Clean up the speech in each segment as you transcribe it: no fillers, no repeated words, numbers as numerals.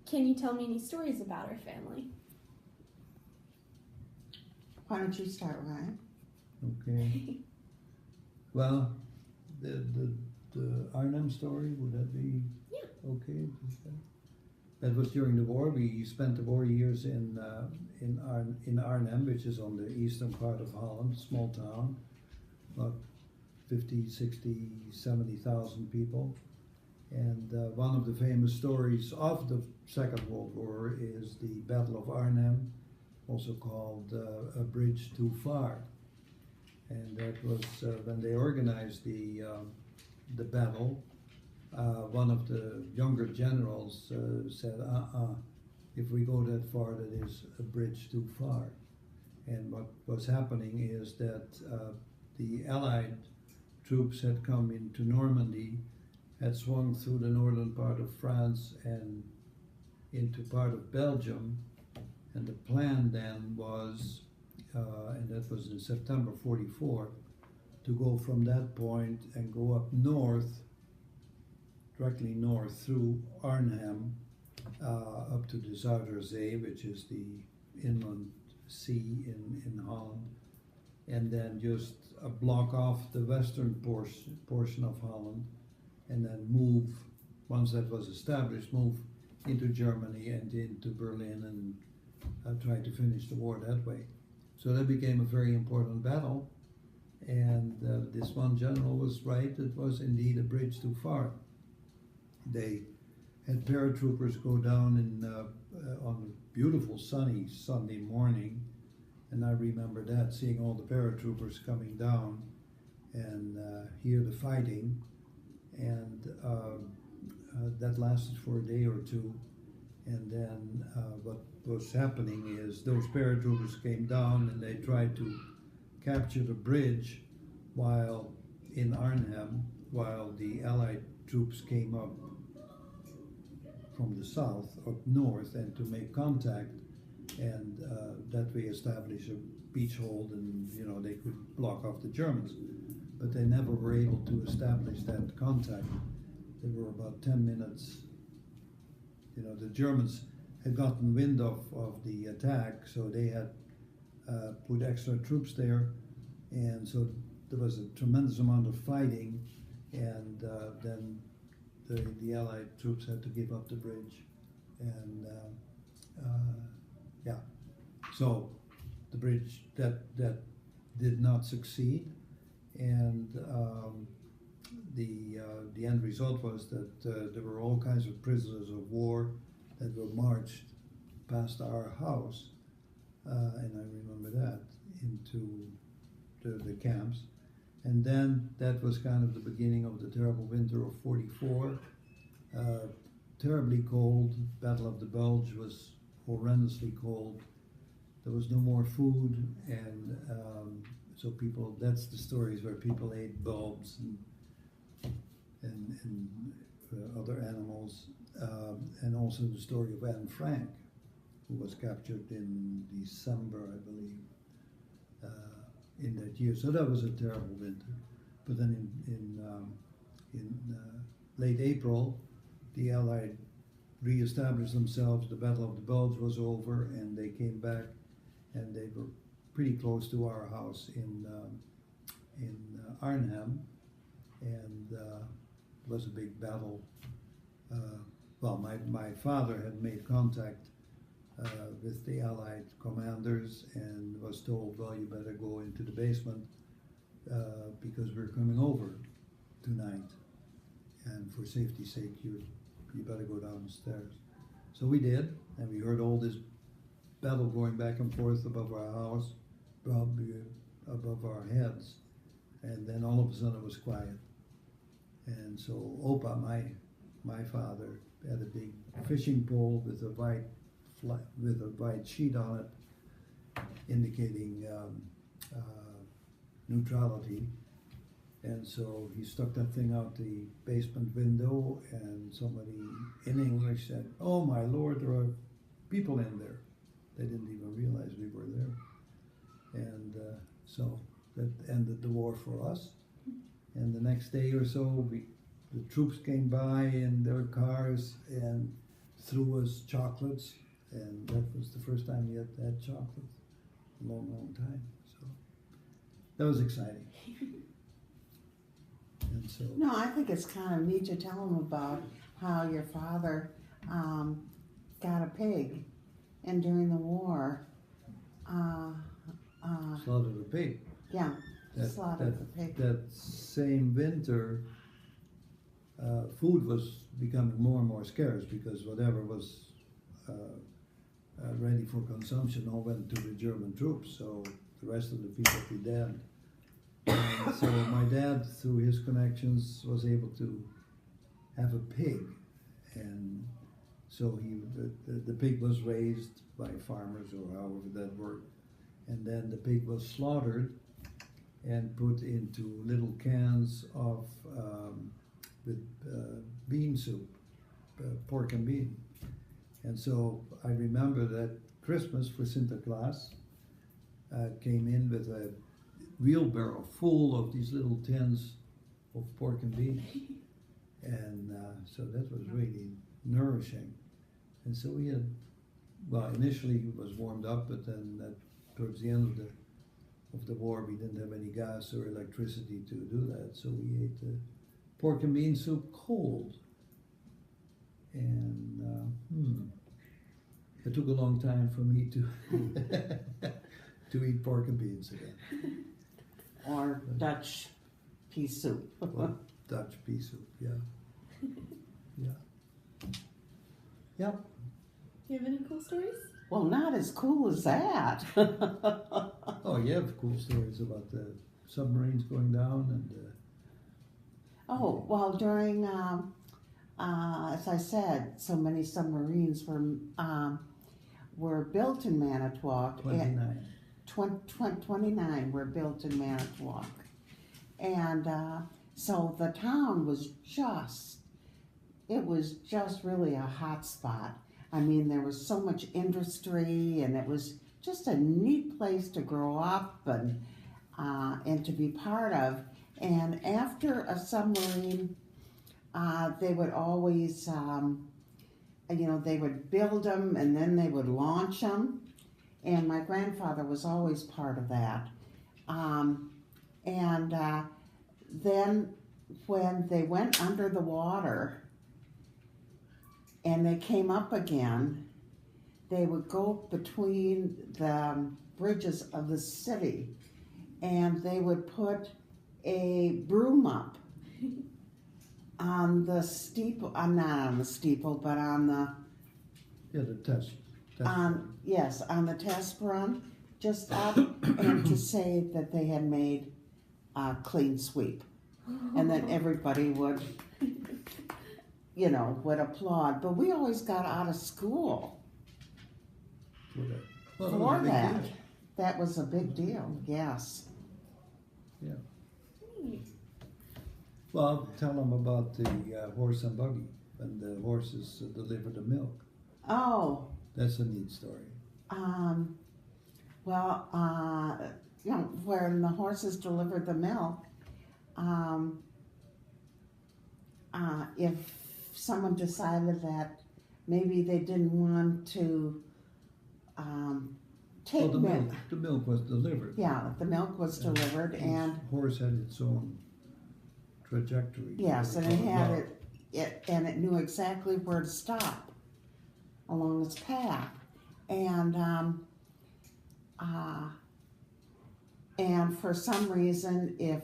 Can you tell me any stories about our family? Why don't you start, Ryan? Okay. Well, the Arnhem story, would that be okay? That was during the war. We spent the war years in Arnhem, which is on the eastern part of Holland, small town, about 50, 60, 70,000 people. And one of the famous stories of the Second World War is the Battle of Arnhem, also called A Bridge Too Far. And that was when they organized the battle. One of the younger generals said, if we go that far, that is a bridge too far. And what was happening is that the Allied troops had come into Normandy, had swung through the northern part of France and into part of Belgium. And the plan then was, and that was in September 44, to go from that point and go up north, directly north through Arnhem, up to the Zuiderzee, which is the inland sea in Holland, and then just block off the western portion of Holland, and then move, once that was established, move into Germany and into Berlin and try to finish the war that way. So that became a very important battle, and this one general was right, it was indeed a bridge too far. They had paratroopers go down on a beautiful sunny Sunday morning, and I remember that, seeing all the paratroopers coming down and hear the fighting, and that lasted for a day or two. And then what was happening is those paratroopers came down and they tried to capture the bridge while in Arnhem, while the Allied troops came up from the south, up north, and to make contact, and that way establish a beach hold, and they could block off the Germans. But they never were able to establish that contact. They were about 10 minutes. The Germans had gotten wind of the attack, so they had put extra troops there, and so there was a tremendous amount of fighting, and then the Allied troops had to give up the bridge, and so the bridge that did not succeed, and the end result was that there were all kinds of prisoners of war that were marched past our house, and I remember that, into the camps. And then that was kind of the beginning of the terrible winter of 44. Terribly cold. Battle of the Bulge was horrendously cold. There was no more food, and so people, that's the stories where people ate bulbs and other animals, and also the story of Anne Frank, who was captured in December, I believe, in that year. So that was a terrible winter. But then in late April, the Allied re-established themselves. The Battle of the Bulge was over, and they came back, and they were pretty close to our house in Arnhem, and it was a big battle. My father had made contact with the Allied commanders and was told, well, you better go into the basement because we're coming over tonight, and for safety's sake, you better go downstairs. So we did, and we heard all this battle going back and forth above our house, probably above our heads, and then all of a sudden it was quiet. And so Opa, my father, had a big fishing pole with a white sheet on it, indicating neutrality. And so he stuck that thing out the basement window, and somebody in English said, "Oh my Lord, there are people in there." They didn't even realize we were there. And so that ended the war for us. And the next day or so, the troops came by in their cars and threw us chocolates, and that was the first time he had chocolate in a long, long time. So that was exciting. And so, No, I think it's kind of neat to tell them about how your father got a pig, and during the war, slaughtered a pig. yeah, That, slaughtered that, the pig. that same winter, food was becoming more and more scarce because whatever was ready for consumption all went to the German troops, so the rest of the people were dead. And so my dad, through his connections, was able to have a pig, and so the pig was raised by farmers or however that worked, and then the pig was slaughtered and put into little cans of with bean soup, pork and bean. And so I remember that Christmas for Sinterklaas came in with a wheelbarrow full of these little tins of pork and beans. And so that was really nourishing. And so we had, well, initially it was warmed up, but then towards the end of the war we didn't have any gas or electricity to do that, so we ate the pork and bean soup cold. And it took a long time for me to to eat pork and beans again. Or Dutch pea soup. Or Dutch pea soup, yeah. Yeah. Yep. Do you have any cool stories? Well, not as cool as that. Oh, you have cool stories about the submarines going down and Oh, well, during, as I said, so many submarines were built in Manitowoc. 29. 29 were built in Manitowoc. And so the town was it was just really a hot spot. I mean, there was so much industry, and it was just a neat place to grow up and to be part of. And after a submarine, they would always, they would build them and then they would launch them. And my grandfather was always part of that. Then when they went under the water and they came up again, they would go between the bridges of the city and they would put a broom up on the steeple. I'm not on the steeple, but on the the test. yes, on the test run, just up and to say that they had made a clean sweep, and then everybody would, would applaud. But we always got out of school for that. That was a big deal. Yes. Yeah. Well, tell them about the horse and buggy when the horses delivered the milk. Oh. That's a neat story. When the horses delivered the milk, if someone decided that maybe they didn't want to take milk. The milk was delivered. Yeah, the milk was delivered, and the horse had its own trajectory. yes, and it had and it knew exactly where to stop along its path, and for some reason, if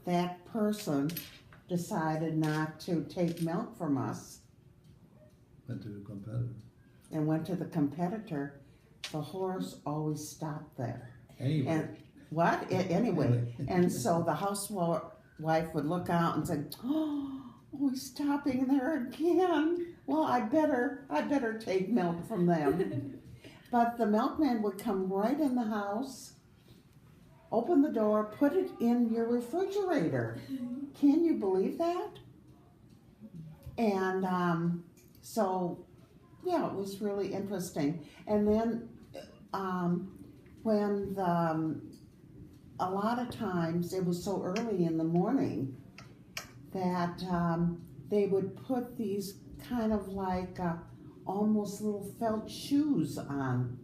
that person decided not to take milk from us Went to the competitor. and went to the competitor, the horse always stopped there. Anyway. And what? Anyway. And so the housewife would look out and say, "Oh, he's stopping there again. Well, I better take milk from them." But the milkman would come right in the house, open the door, put it in your refrigerator. Can you believe that? And so, yeah, it was really interesting. And then when a lot of times it was so early in the morning that they would put these kind of like almost little felt shoes on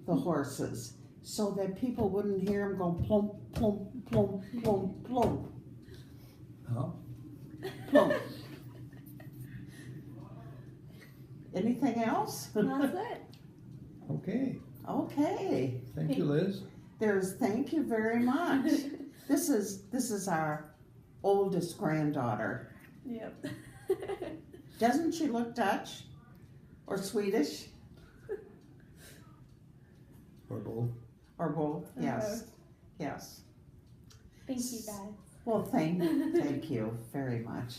the horses so that people wouldn't hear them go plump, plump, plump, plump, plump, Oh, plump. Anything else? That's it. okay. Okay. Thank you, Liz. Thank you very much. This is our oldest granddaughter. Yep. Doesn't she look Dutch or Swedish Or both. or both? Yes, yes. Thank you, guys. Well, thank you very much.